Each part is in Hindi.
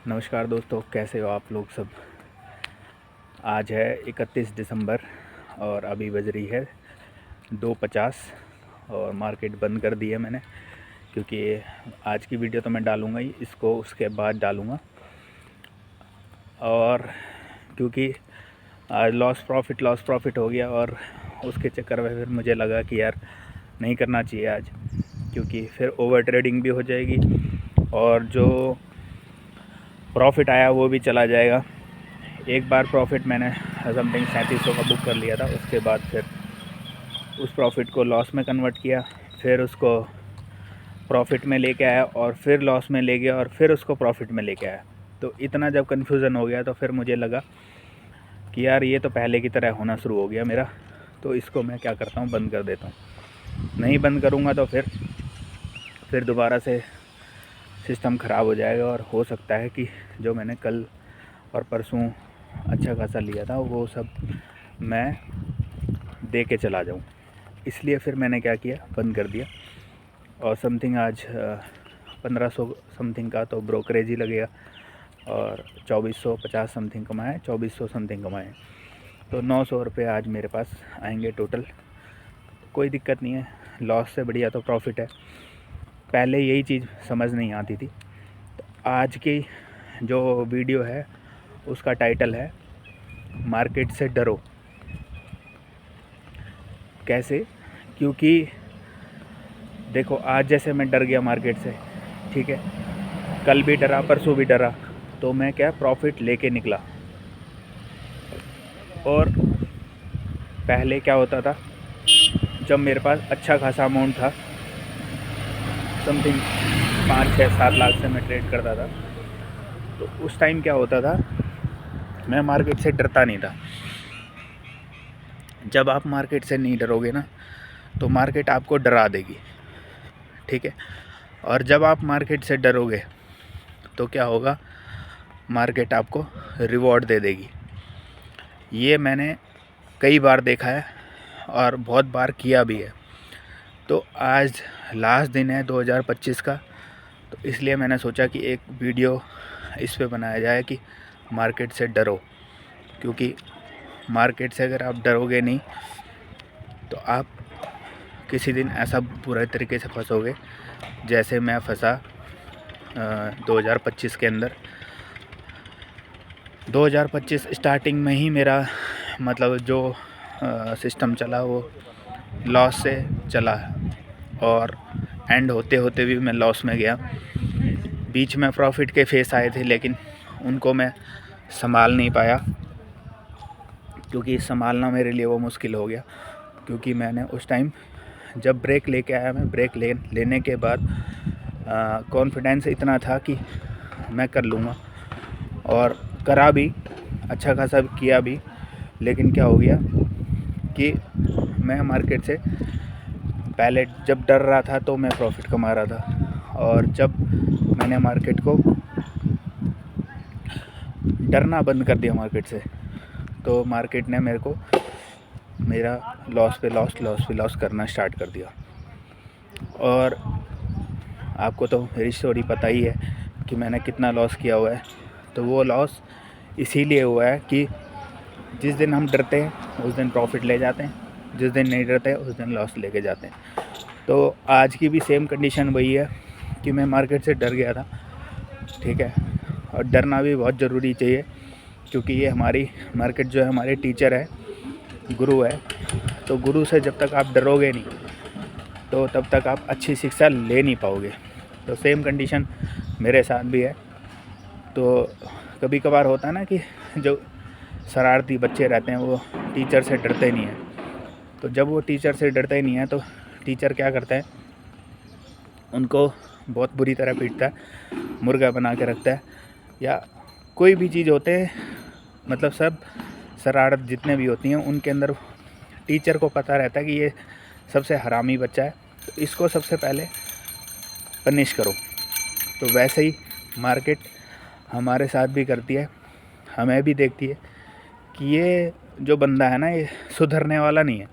नमस्कार दोस्तों, कैसे हो आप लोग सब। आज है 31 दिसंबर और अभी बज रही है 2:50 और मार्केट बंद कर दी है मैंने, क्योंकि आज की वीडियो तो मैं डालूँगा ही, इसको उसके बाद डालूँगा। और क्योंकि आज लॉस प्रॉफिट हो गया और उसके चक्कर में फिर मुझे लगा कि यार नहीं करना चाहिए आज, क्योंकि फिर ओवर ट्रेडिंग भी हो जाएगी और जो प्रॉफिट आया वो भी चला जाएगा। एक बार प्रॉफिट मैंने समथिंग 3700 का बुक कर लिया था, उसके बाद फिर उस प्रॉफिट को लॉस में कन्वर्ट किया, फिर उसको प्रॉफिट में लेके आया और फिर लॉस में ले गया और फिर उसको प्रॉफिट में लेके आया। तो इतना जब कन्फ्यूज़न हो गया तो फिर मुझे लगा कि यार ये तो पहले की तरह होना शुरू हो गया मेरा, तो इसको मैं क्या करता हूँ, बंद कर देता हूँ। नहीं बंद करूँगा तो फिर दोबारा से सिस्टम ख़राब हो जाएगा और हो सकता है कि जो मैंने कल और परसों अच्छा खासा लिया था वो सब मैं दे के चला जाऊं। इसलिए फिर मैंने क्या किया, बंद कर दिया। और समथिंग आज 1500 समथिंग का तो ब्रोकरेज ही लगेगा और 2450 समथिंग कमाए, 2400 समथिंग कमाए, तो 900 रुपये आज मेरे पास आएंगे टोटल। कोई दिक्कत नहीं है, लॉस से बढ़िया तो प्रॉफिट है। पहले यही चीज़ समझ नहीं आती थी। तो आज की जो वीडियो है उसका टाइटल है मार्केट से डरो। कैसे? क्योंकि देखो, आज जैसे मैं डर गया मार्केट से, ठीक है, कल भी डरा, परसों भी डरा, तो मैं क्या प्रॉफिट लेके निकला। और पहले क्या होता था, जब मेरे पास अच्छा खासा अमाउंट था, समथिंग 5-6-7 लाख से मैं ट्रेड करता था, तो उस टाइम क्या होता था, मैं मार्केट से डरता नहीं था। जब आप मार्केट से नहीं डरोगे ना, तो मार्केट आपको डरा देगी, ठीक है। और जब आप मार्केट से डरोगे तो क्या होगा, मार्केट आपको रिवॉर्ड दे देगी। ये मैंने कई बार देखा है और बहुत बार किया भी है। तो आज लास्ट दिन है 2025 का, तो इसलिए मैंने सोचा कि एक वीडियो इस पे बनाया जाए कि मार्केट से डरो। क्योंकि मार्केट से अगर आप डरोगे नहीं तो आप किसी दिन ऐसा बुरे तरीके से फंसोगे जैसे मैं फंसा 2025 के अंदर। 2025 स्टार्टिंग में ही मेरा मतलब जो सिस्टम चला वो लॉस से चला और एंड होते होते भी मैं लॉस में गया। बीच में प्रॉफिट के फेस आए थे, लेकिन उनको मैं संभाल नहीं पाया, क्योंकि संभालना मेरे लिए वो मुश्किल हो गया। क्योंकि मैंने उस टाइम जब ब्रेक लेके आया, मैं ब्रेक लेने के बाद कॉन्फिडेंस इतना था कि मैं कर लूँगा, और करा भी, अच्छा खासा किया भी। लेकिन क्या हो गया कि मैं मार्केट से पहले जब डर रहा था तो मैं प्रॉफिट कमा रहा था, और जब मैंने मार्केट को डरना बंद कर दिया मार्केट से, तो मार्केट ने मेरे को मेरा लॉस पे लॉस करना स्टार्ट कर दिया। और आपको तो मेरी स्टोरी पता ही है कि मैंने कितना लॉस किया हुआ है। तो वो लॉस इसीलिए हुआ है कि जिस दिन हम डरते हैं उस दिन प्रॉफिट ले जाते हैं, जिस दिन नहीं डरते उस दिन लॉस लेके जाते हैं। तो आज की भी सेम कंडीशन वही है कि मैं मार्केट से डर गया था, ठीक है। और डरना भी बहुत ज़रूरी चाहिए, क्योंकि ये हमारी मार्केट जो है हमारे टीचर है, गुरु है। तो गुरु से जब तक आप डरोगे नहीं तो तब तक आप अच्छी शिक्षा ले नहीं पाओगे। तो सेम कंडीशन मेरे साथ भी है। तो कभी कभार होता है ना कि जो शरारती बच्चे रहते हैं वो टीचर से डरते नहीं हैं। तो जब वो टीचर से डरते नहीं हैं तो टीचर क्या करता है, उनको बहुत बुरी तरह पीटता है, मुर्गा बना के रखता है, या कोई भी चीज़ होते हैं, मतलब सब शरारत जितने भी होती हैं उनके अंदर टीचर को पता रहता है कि ये सबसे हरामी बच्चा है, तो इसको सबसे पहले पनिश करो। तो वैसे ही मार्केट हमारे साथ भी करती है, हमें भी देखती है कि ये जो बंदा है ना, ये सुधरने वाला नहीं है।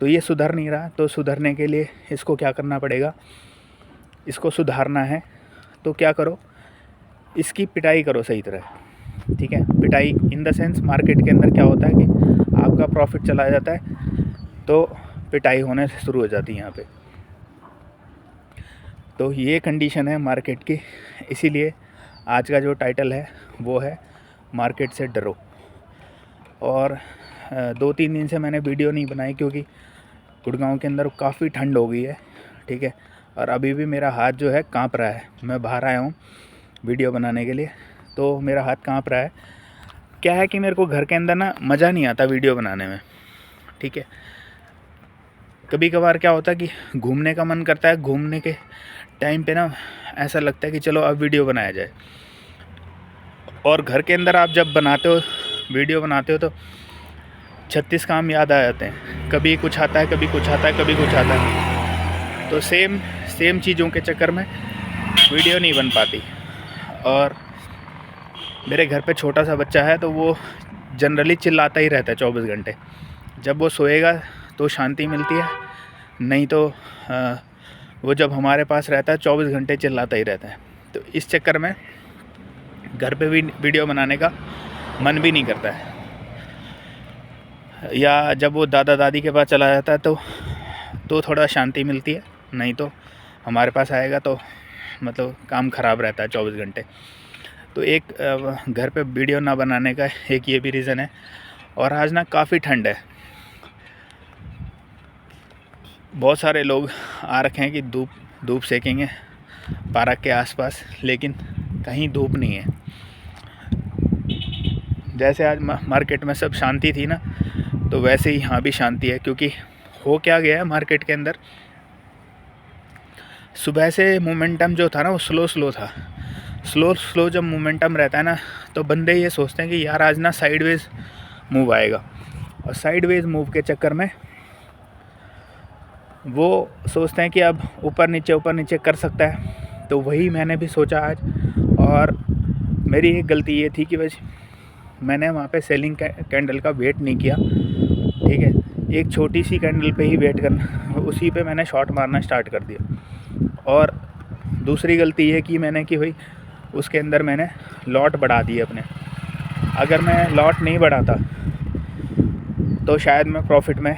तो ये सुधर नहीं रहा, तो सुधरने के लिए इसको क्या करना पड़ेगा, इसको सुधारना है। तो क्या करो, इसकी पिटाई करो सही तरह, ठीक है। पिटाई इन द सेंस मार्केट के अंदर क्या होता है कि आपका प्रॉफिट चला जाता है तो पिटाई होने शुरू हो जाती है यहाँ पे। तो ये कंडीशन है मार्केट की, इसीलिए आज का जो टाइटल है वो है मार्केट से डरो। और 2-3 दिन से मैंने वीडियो नहीं बनाई क्योंकि गुड़गांव के अंदर काफ़ी ठंड हो गई है, ठीक है। और अभी भी मेरा हाथ जो है कांप रहा है। मैं बाहर आया हूँ वीडियो बनाने के लिए तो मेरा हाथ कांप रहा है। क्या है कि मेरे को घर के अंदर ना मज़ा नहीं आता वीडियो बनाने में, ठीक है। कभी कभार क्या होता है कि घूमने का मन करता है, घूमने के टाइम पे ना ऐसा लगता है कि चलो अब वीडियो बनाया जाए। और घर के अंदर आप जब बनाते हो, वीडियो बनाते हो तो 36 काम याद आ जाते हैं। कभी कुछ आता है, कभी कुछ आता है, कभी कुछ आता है। तो सेम चीज़ों के चक्कर में वीडियो नहीं बन पाती। और मेरे घर पे छोटा सा बच्चा है तो वो जनरली चिल्लाता ही रहता है 24 घंटे। जब वो सोएगा तो शांति मिलती है, नहीं तो वो जब हमारे पास रहता है 24 घंटे चिल्लाता ही रहता है। तो इस चक्कर में घर पे भी वीडियो बनाने का मन भी नहीं करता है। या जब वो दादा दादी के पास चला जाता है तो थोड़ा शांति मिलती है, नहीं तो हमारे पास आएगा तो मतलब काम ख़राब रहता है 24 घंटे। तो एक घर पे वीडियो ना बनाने का एक ये भी रीज़न है। और आज ना काफ़ी ठंड है, बहुत सारे लोग आ रखे हैं कि धूप सेकेंगे पार्क के आसपास, लेकिन कहीं धूप नहीं है। जैसे आज मार्केट में सब शांति थी ना, तो वैसे ही यहाँ भी शांति है। क्योंकि हो क्या गया है मार्केट के अंदर, सुबह से मोमेंटम जो था ना वो स्लो था। स्लो जब मोमेंटम रहता है ना तो बंदे ये सोचते हैं कि यार आज ना साइडवेज मूव आएगा। और साइडवेज मूव के चक्कर में वो सोचते हैं कि अब ऊपर नीचे कर सकता है। तो वही मैंने भी सोचा आज। और मेरी एक गलती ये थी कि बस मैंने वहाँ पे सेलिंग कैंडल का वेट नहीं किया, ठीक है। एक छोटी सी कैंडल पे ही वेट करना, उसी पे मैंने शॉट मारना स्टार्ट कर दिया। और दूसरी गलती ये की मैंने कि भाई उसके अंदर मैंने लॉट बढ़ा दिए अपने। अगर मैं लॉट नहीं बढ़ाता तो शायद मैं प्रॉफिट में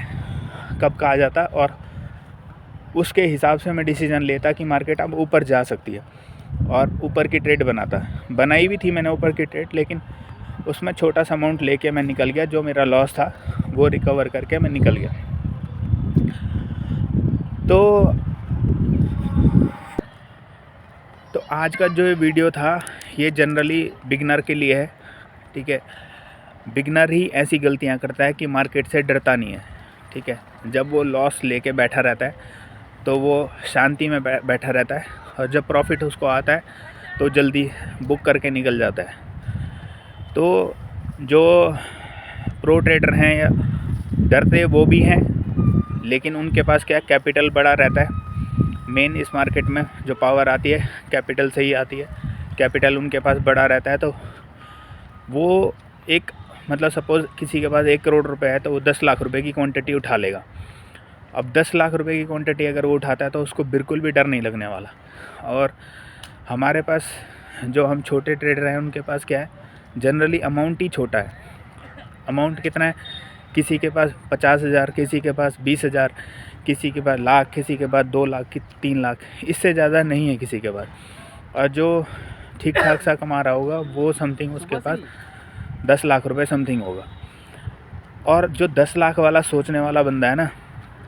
कब का आ जाता और उसके हिसाब से मैं डिसीज़न लेता कि मार्केट अब ऊपर जा सकती है और ऊपर की ट्रेड बनाई भी थी मैंने ऊपर की ट्रेड, लेकिन उसमें छोटा सा अमाउंट लेके मैं निकल गया। जो मेरा लॉस था वो रिकवर करके मैं निकल गया। तो आज का जो वीडियो था ये जनरली बिगनर के लिए है, ठीक है। बिगनर ही ऐसी गलतियां करता है कि मार्केट से डरता नहीं है, ठीक है। जब वो लॉस लेके बैठा रहता है तो वो शांति में बैठा रहता है, और जब प्रॉफिट उसको आता है तो जल्दी बुक करके निकल जाता है। तो जो प्रो ट्रेडर हैं या डरते वो भी हैं, लेकिन उनके पास क्या कैपिटल बड़ा रहता है। मेन इस मार्केट में जो पावर आती है कैपिटल से ही आती है। कैपिटल उनके पास बड़ा रहता है तो वो एक मतलब सपोज़ किसी के पास 1 करोड़ रुपए है तो वो 10 लाख रुपए की क्वांटिटी उठा लेगा। अब 10 लाख रुपए की क्वांटिटी अगर वो उठाता है तो उसको बिल्कुल भी डर नहीं लगने वाला। और हमारे पास जो हम छोटे ट्रेडर हैं उनके पास क्या है, जनरली अमाउंट ही छोटा है। अमाउंट कितना है, किसी के पास 50,000, किसी के पास 20,000, किसी के पास लाख, किसी के पास 2 लाख, 3 लाख, इससे ज़्यादा नहीं है किसी के पास। और जो ठीक ठाक सा कमा रहा होगा वो समथिंग उसके पास 10 लाख रुपए समथिंग होगा। और जो 10 लाख वाला सोचने वाला बंदा है ना,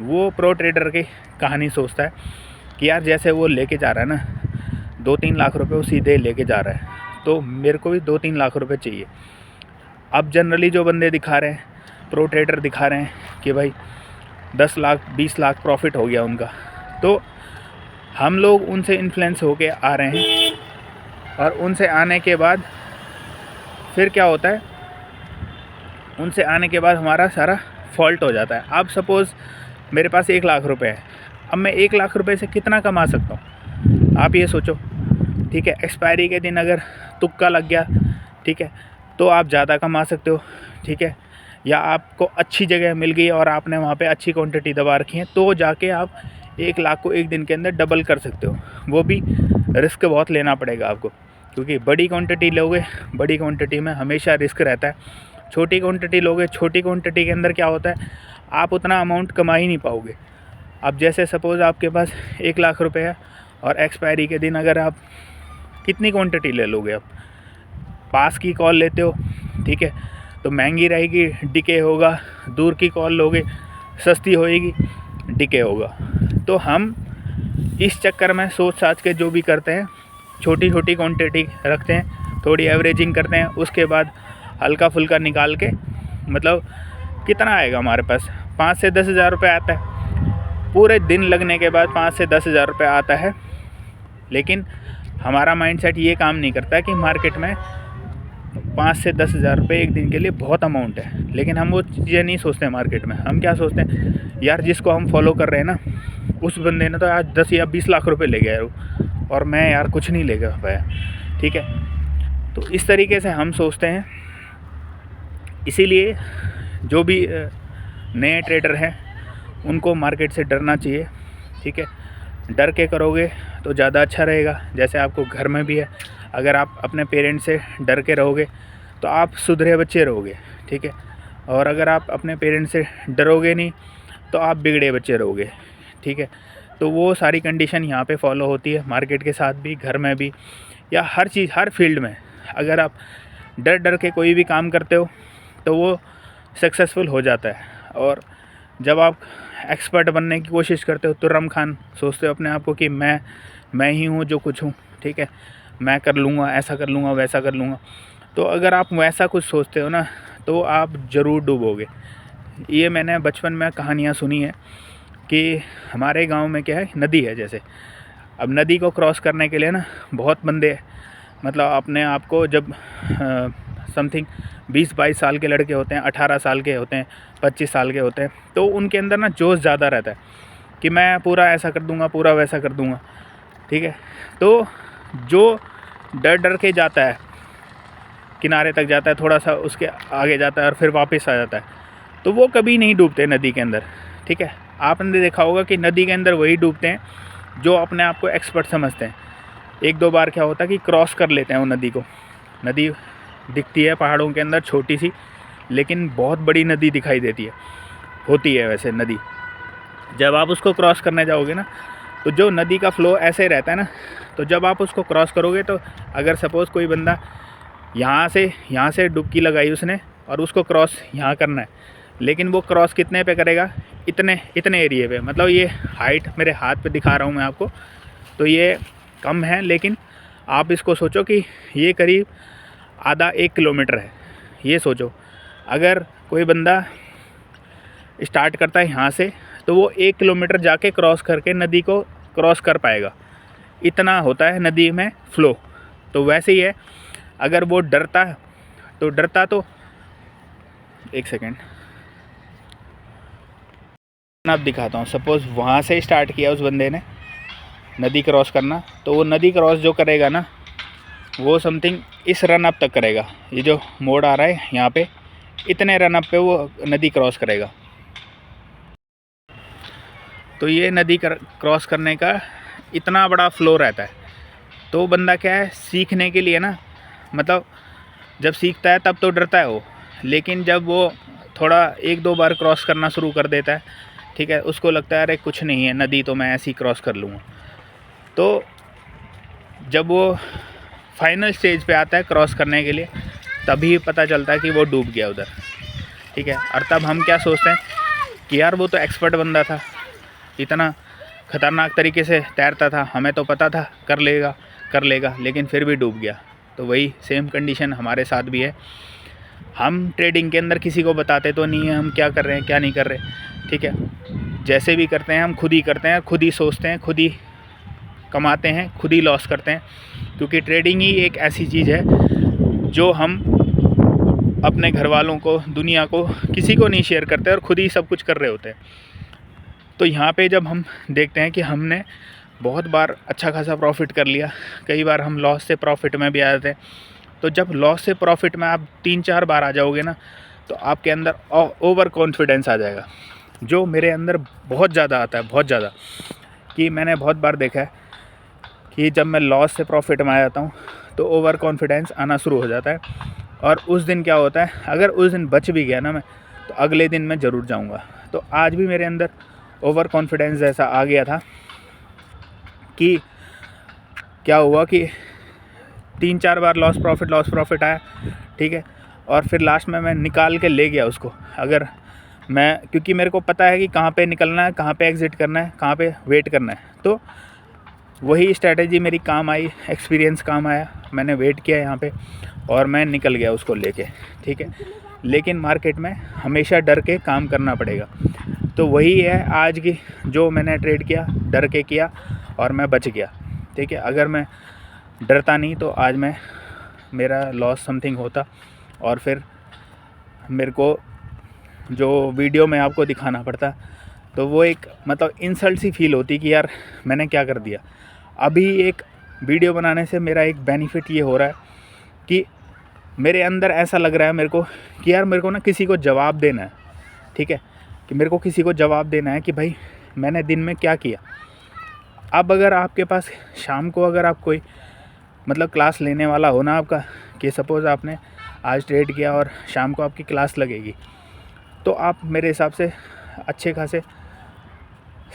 वो प्रो ट्रेडर की कहानी सोचता है कि यार जैसे वो लेके जा रहा है ना 2-3 लाख रुपए, वो सीधे लेके जा रहा है, तो मेरे को भी 2-3 लाख रुपए चाहिए। अब जनरली जो बंदे दिखा रहे हैं, प्रो ट्रेडर दिखा रहे हैं कि भाई 10 लाख 20 लाख प्रॉफिट हो गया उनका, तो हम लोग उनसे इन्फ्लुएंस होके आ रहे हैं। और उनसे आने के बाद फिर क्या होता है, उनसे आने के बाद हमारा सारा फॉल्ट हो जाता है। अब सपोज़ मेरे पास 1 लाख रुपए है, अब मैं 1 लाख रुपए से कितना कमा सकता हूँ, आप ये सोचो, ठीक है। एक्सपायरी के दिन अगर तुक्का लग गया, ठीक है, तो आप ज़्यादा कमा सकते हो, ठीक है। या आपको अच्छी जगह मिल गई और आपने वहाँ पे अच्छी क्वांटिटी दबा रखी है, तो जाके आप 1 लाख को एक दिन के अंदर डबल कर सकते हो। वो भी रिस्क बहुत लेना पड़ेगा आपको, क्योंकि बड़ी क्वांटिटी लोगे, बड़ी क्वांटिटी में हमेशा रिस्क रहता है। छोटी क्वांटिटी लोगे, छोटी क्वांटिटी के अंदर क्या होता है, आप उतना अमाउंट कमा ही नहीं पाओगे। अब जैसे सपोज़ आपके पास 1 लाख रुपए है और एक्सपायरी के दिन अगर आप कितनी क्वांटिटी ले लोगे, आप पास की कॉल लेते हो, ठीक है, तो महंगी रहेगी, डिके होगा। दूर की कॉल लोगे, सस्ती होएगी, डिके होगा। तो हम इस चक्कर में सोच साच के जो भी करते हैं, छोटी छोटी क्वांटिटी रखते हैं, थोड़ी एवरेजिंग करते हैं, उसके बाद हल्का फुल्का निकाल के, मतलब कितना आएगा हमारे पास, 5 से 10 हज़ार रुपये आता है। पूरे दिन लगने के बाद 5 से 10 हज़ार रुपये आता है। लेकिन हमारा माइंडसेट ये काम नहीं करता कि मार्केट में 5 से 10 हज़ार रुपये एक दिन के लिए बहुत अमाउंट है। लेकिन हम वो चीज़ें नहीं सोचते मार्केट में। हम क्या सोचते हैं, यार जिसको हम फॉलो कर रहे हैं ना, उस बंदे ने तो आज 10 या 20 लाख रुपए ले गया है और मैं यार कुछ नहीं ले गया पाया, ठीक है। तो इस तरीके से हम सोचते हैं। इसीलिए जो भी नए ट्रेडर हैं उनको मार्केट से डरना चाहिए, ठीक है। डर के करोगे तो ज़्यादा अच्छा रहेगा। जैसे आपको घर में भी है, अगर आप अपने पेरेंट्स से डर के रहोगे तो आप सुधरे बच्चे रहोगे, ठीक है। और अगर आप अपने पेरेंट्स से डरोगे नहीं तो आप बिगड़े बच्चे रहोगे, ठीक है। तो वो सारी कंडीशन यहाँ पे फॉलो होती है, मार्केट के साथ भी, घर में भी, या हर चीज़, हर फील्ड में। अगर आप डर डर के कोई भी काम करते हो तो वो सक्सेसफुल हो जाता है। और जब आप एक्सपर्ट बनने की कोशिश करते हो तो रम खान सोचते हो अपने आप को कि मैं ही हूँ जो कुछ हूँ, ठीक है, मैं कर लूँगा, ऐसा कर लूँगा, वैसा कर लूँगा। तो अगर आप वैसा कुछ सोचते हो ना तो आप ज़रूर डूबोगे। ये मैंने बचपन में कहानियाँ सुनी है कि हमारे गांव में क्या है, नदी है जैसे। अब नदी को क्रॉस करने के लिए ना बहुत बंदे, मतलब अपने आप को, जब समथिंग 20-22 साल के लड़के होते हैं, 18 साल के होते हैं, 25 साल के होते हैं, तो उनके अंदर ना जोश ज़्यादा रहता है कि मैं पूरा ऐसा कर दूंगा, पूरा वैसा कर दूंगा, ठीक है। तो जो डर डर के जाता है, किनारे तक जाता है, थोड़ा सा उसके आगे जाता है और फिर वापस आ जाता है, तो वो कभी नहीं डूबते नदी के अंदर, ठीक है। आपने देखा होगा कि नदी के अंदर वही डूबते हैं जो अपने आप को एक्सपर्ट समझते हैं। 1-2 बार क्या होता है कि क्रॉस कर लेते हैं वो नदी को। नदी दिखती है पहाड़ों के अंदर छोटी सी, लेकिन बहुत बड़ी नदी दिखाई देती है, होती है वैसे नदी। जब आप उसको क्रॉस करने जाओगे ना, तो जो नदी का फ़्लो ऐसे रहता है ना, तो जब आप उसको क्रॉस करोगे, तो अगर सपोज़ कोई बंदा यहाँ से डुबकी लगाई उसने और उसको क्रॉस यहाँ करना है, लेकिन वो क्रॉस कितने पे करेगा, इतने एरिए पे, मतलब ये हाइट मेरे हाथ पे दिखा रहा हूँ मैं आपको, तो ये कम है, लेकिन आप इसको सोचो कि ये करीब आधा 1 किलोमीटर है। ये सोचो, अगर कोई बंदा स्टार्ट करता है यहाँ से, तो वो 1 किलोमीटर जाके क्रॉस करके नदी को क्रॉस कर पाएगा। इतना होता है नदी में फ़्लो। तो वैसे ही है, अगर वो डरता तो एक सेकेंड अब दिखाता हूँ। सपोज़ वहाँ से स्टार्ट किया उस बंदे ने नदी क्रॉस करना, तो वो नदी क्रॉस जो करेगा ना, वो समथिंग इस रन अप तक करेगा। ये जो मोड़ आ रहा है यहाँ पे, इतने रन अप पे वो नदी क्रॉस करेगा। तो ये नदी क्रॉस करने का इतना बड़ा फ़्लो रहता है। तो बंदा क्या है, सीखने के लिए ना, मतलब जब सीखता है तब तो डरता है वो, लेकिन जब वो थोड़ा 1-2 बार क्रॉस करना शुरू कर देता है, ठीक है, उसको लगता है अरे कुछ नहीं है, नदी तो मैं ऐसे ही क्रॉस कर लूँगा। तो जब वो फाइनल स्टेज पे आता है क्रॉस करने के लिए, तभी पता चलता है कि वो डूब गया उधर, ठीक है। और तब हम क्या सोचते हैं कि यार वो तो एक्सपर्ट बंदा था, इतना ख़तरनाक तरीके से तैरता था, हमें तो पता था कर लेगा, लेकिन फिर भी डूब गया। तो वही सेम कंडीशन हमारे साथ भी है। हम ट्रेडिंग के अंदर किसी को बताते तो नहीं है हम क्या कर रहे हैं, क्या नहीं कर रहे, ठीक है। जैसे भी करते हैं हम खुद ही करते हैं, खुद ही सोचते हैं, खुद ही कमाते हैं, खुद ही लॉस करते हैं, क्योंकि ट्रेडिंग ही एक ऐसी चीज़ है जो हम अपने घर वालों को, दुनिया को, किसी को नहीं शेयर करते और ख़ुद ही सब कुछ कर रहे होते हैं। तो यहाँ पे जब हम देखते हैं कि हमने बहुत बार अच्छा खासा प्रॉफिट कर लिया, कई बार हम लॉस से प्रॉफिट में भी आ जाते हैं। तो जब लॉस से प्रॉफिट में आप 3-4 बार आ जाओगे ना, तो आपके अंदर ओवर कॉन्फिडेंस आ जाएगा, जो मेरे अंदर बहुत ज़्यादा आता है, बहुत ज़्यादा। कि मैंने बहुत बार देखा है कि जब मैं लॉस से प्रॉफिट में आ जाता हूँ तो ओवर कॉन्फिडेंस आना शुरू हो जाता है। और उस दिन क्या होता है, अगर उस दिन बच भी गया ना मैं, तो अगले दिन मैं ज़रूर जाऊँगा। तो आज भी मेरे अंदर ओवर कॉन्फिडेंस ऐसा आ गया था कि क्या हुआ कि 3-4 बार लॉस प्रॉफिट आया, ठीक है। और फिर लास्ट में मैं निकाल के ले गया उसको। अगर मैं, क्योंकि मेरे को पता है कि कहाँ पे निकलना है, कहाँ पे एग्ज़िट करना है, कहाँ पे वेट करना है, तो वही स्ट्रैटेजी मेरी काम आई, एक्सपीरियंस काम आया। मैंने वेट किया यहाँ पे और मैं निकल गया उसको लेके, ठीक है। लेकिन मार्केट में हमेशा डर के काम करना पड़ेगा। तो वही है आज की, जो मैंने ट्रेड किया डर के किया और मैं बच गया, ठीक है। अगर मैं डरता नहीं तो आज मेरा लॉस समथिंग होता, और फिर मेरे को जो वीडियो में आपको दिखाना पड़ता, तो वो एक मतलब इंसल्ट सी फील होती कि यार मैंने क्या कर दिया। अभी एक वीडियो बनाने से मेरा एक बेनिफिट ये हो रहा है कि मेरे अंदर ऐसा लग रहा है मेरे को कि यार मेरे को ना किसी को जवाब देना है, ठीक है, कि मेरे को किसी को जवाब देना है कि भाई मैंने दिन में क्या किया। अब अगर आपके पास शाम को अगर आप कोई मतलब क्लास लेने वाला हो ना आपका, कि सपोज़ आपने आज ट्रेड किया और शाम को आपकी क्लास लगेगी, तो आप मेरे हिसाब से अच्छे खासे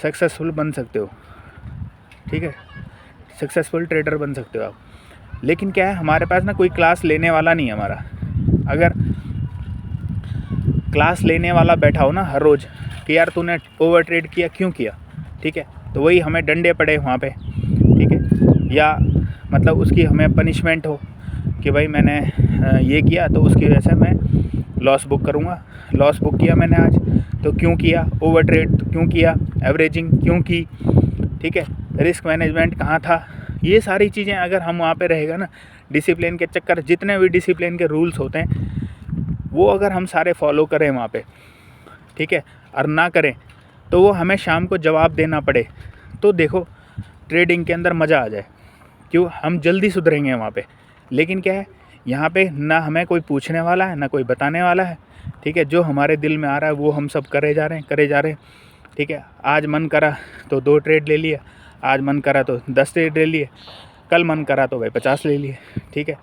सक्सेसफुल बन सकते हो, ठीक है, सक्सेसफुल ट्रेडर बन सकते हो आप। लेकिन क्या है, हमारे पास ना कोई क्लास लेने वाला नहीं है हमारा। अगर क्लास लेने वाला बैठा हो ना हर रोज़ कि यार तूने ओवर ट्रेड किया, क्यों किया, ठीक है, तो वही हमें डंडे पड़े वहाँ पे, ठीक है, या मतलब उसकी हमें पनिशमेंट हो कि भाई मैंने ये किया तो उसकी वजह से मैं लॉस बुक करूँगा। लॉस बुक किया मैंने आज, तो क्यों किया, ओवर ट्रेड तो क्यों किया, एवरेजिंग क्यों की, ठीक है, रिस्क मैनेजमेंट कहाँ था। ये सारी चीज़ें अगर हम वहाँ पे रहेगा ना, डिसिप्लिन के चक्कर, जितने भी डिसिप्लिन के रूल्स होते हैं वो अगर हम सारे फॉलो करें वहाँ पे, ठीक है, और ना करें तो वो हमें शाम को जवाब देना पड़े, तो देखो ट्रेडिंग के अंदर मज़ा आ जाए। क्यों, हम जल्दी सुधरेंगे वहाँ पे। लेकिन क्या है, यहाँ पे ना हमें कोई पूछने वाला है, ना कोई बताने वाला है, ठीक है। जो हमारे दिल में आ रहा है वो हम सब करे जा रहे हैं, ठीक है। आज मन करा तो 2 ट्रेड ले लिए, आज मन करा तो 10 ट्रेड ले लिए, कल मन करा तो भाई 50 ले लिए, ठीक है।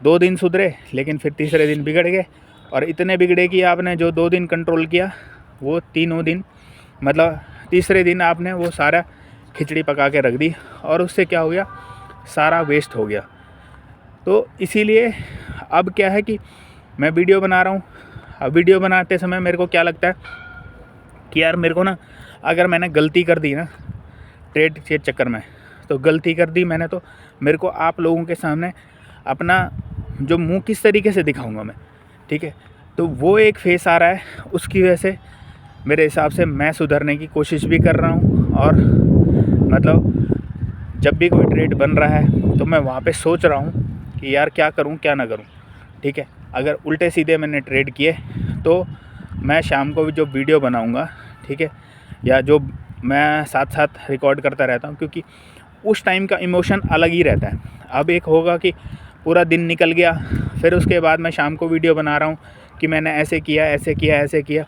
2 दिन सुधरे, लेकिन फिर तीसरे दिन बिगड़ गए, और इतने बिगड़े कि आपने जो 2 दिन कंट्रोल किया वो तीनों दिन मतलब तीसरे दिन आपने वो सारा खिचड़ी पका के रख दी, और उससे क्या हो गया, सारा वेस्ट हो गया। तो इसीलिए अब क्या है कि मैं वीडियो बना रहा हूँ। अब वीडियो बनाते समय मेरे को क्या लगता है कि यार मेरे को ना, अगर मैंने गलती कर दी ना ट्रेड के चक्कर में, तो गलती कर दी मैंने, तो मेरे को आप लोगों के सामने अपना जो मुंह किस तरीके से दिखाऊंगा मैं, ठीक है। तो वो एक फेस आ रहा है, उसकी वजह से मेरे हिसाब से मैं सुधरने की कोशिश भी कर रहा हूँ। और मतलब जब भी कोई ट्रेड बन रहा है तो मैं वहाँ पे सोच रहा हूँ कि यार क्या करूँ क्या ना करूँ, ठीक है। अगर उल्टे सीधे मैंने ट्रेड किए तो मैं शाम को भी जो वीडियो बनाऊँगा, ठीक है, या जो मैं साथ साथ रिकॉर्ड करता रहता हूँ, क्योंकि उस टाइम का इमोशन अलग ही रहता है। अब एक होगा कि पूरा दिन निकल गया, फिर उसके बाद मैं शाम को वीडियो बना रहा हूँ कि मैंने ऐसे किया,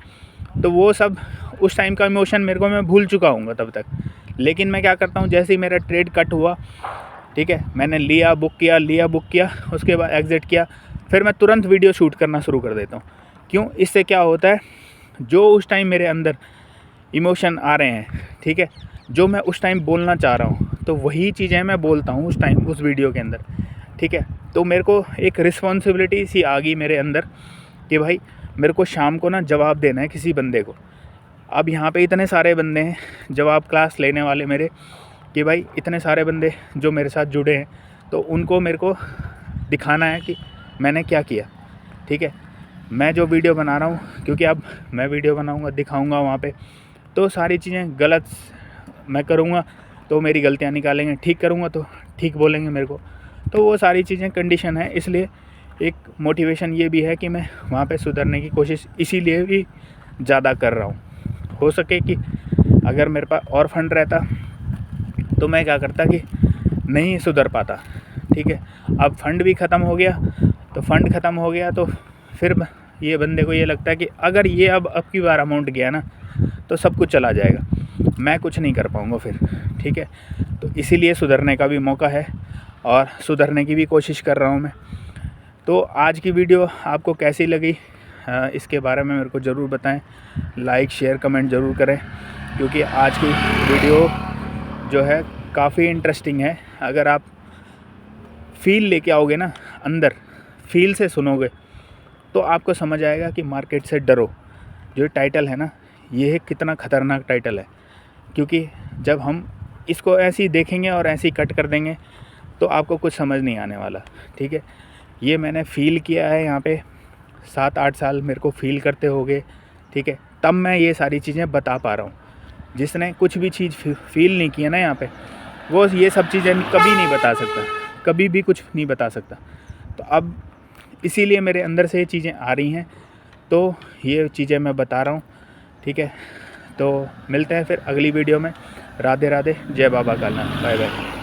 तो वो सब उस टाइम का इमोशन मेरे को मैं भूल चुका हूँ तब तक। लेकिन मैं क्या करता हूँ, जैसे ही मेरा ट्रेड कट हुआ, ठीक है, मैंने लिया बुक किया, उसके बाद एग्ज़िट किया, फिर मैं तुरंत वीडियो शूट करना शुरू कर देता हूँ। क्यों, इससे क्या होता है, जो उस टाइम मेरे अंदर इमोशन आ रहे हैं, ठीक है, जो मैं उस टाइम बोलना चाह रहा हूँ, तो वही चीज़ें मैं बोलता हूँ उस टाइम उस वीडियो के अंदर, ठीक है। तो मेरे को एक रिस्पॉन्सिबिलिटी सी आ गई मेरे अंदर कि भाई मेरे को शाम को ना जवाब देना है किसी बंदे को। अब यहाँ पे इतने सारे बंदे हैं जवाब क्लास लेने वाले मेरे, कि भाई इतने सारे बंदे जो मेरे साथ जुड़े हैं, तो उनको मेरे को दिखाना है कि मैंने क्या किया, ठीक है। मैं जो वीडियो बना रहा हूँ, क्योंकि अब मैं वीडियो बनाऊँगा, दिखाऊँगा वहाँ पे, तो सारी चीज़ें गलत मैं करूँगा तो मेरी गलतियाँ निकालेंगे, ठीक करूँगा तो ठीक बोलेंगे मेरे को, तो वो सारी चीज़ें कंडीशन है। इसलिए एक मोटिवेशन ये भी है कि मैं वहाँ पे सुधरने की कोशिश इसीलिए भी ज़्यादा कर रहा हूँ। हो सके कि अगर मेरे पास और फंड रहता तो मैं क्या करता कि नहीं सुधर पाता, ठीक है। अब फंड भी ख़त्म हो गया, तो फंड ख़त्म हो गया तो फिर ये बंदे को ये लगता है कि अगर ये अब की बार अमाउंट गया ना तो सब कुछ चला जाएगा, मैं कुछ नहीं कर पाऊँगा फिर, ठीक है। तो इसीलिए सुधरने का भी मौका है। और सुधरने की भी कोशिश कर रहा हूँ मैं। तो आज की वीडियो आपको कैसी लगी इसके बारे में मेरे को ज़रूर बताएं। लाइक शेयर कमेंट ज़रूर करें, क्योंकि आज की वीडियो जो है काफ़ी इंटरेस्टिंग है। अगर आप फील लेके आओगे ना, अंदर फील से सुनोगे, तो आपको समझ आएगा कि मार्केट से डरो। जो टाइटल है ना, ये कितना ख़तरनाक टाइटल है, क्योंकि जब हम इसको ऐसे ही देखेंगे और ऐसे ही कट कर देंगे तो आपको कुछ समझ नहीं आने वाला। ठीक है, ये मैंने फ़ील किया है यहाँ पे 7-8 साल मेरे को फ़ील करते हो गए। ठीक है, तब मैं ये सारी चीज़ें बता पा रहा हूँ। जिसने कुछ भी चीज़ फ़ील नहीं किया ना यहाँ पे, वो ये सब चीज़ें कभी नहीं बता सकता, कभी भी कुछ नहीं बता सकता। तो अब इसीलिए मेरे अंदर से ये चीज़ें आ रही हैं, तो ये चीज़ें मैं बता रहा हूँ। ठीक है, तो मिलते हैं फिर अगली वीडियो में। राधे राधे, जय बाबा कालनाथ, बाय बाय।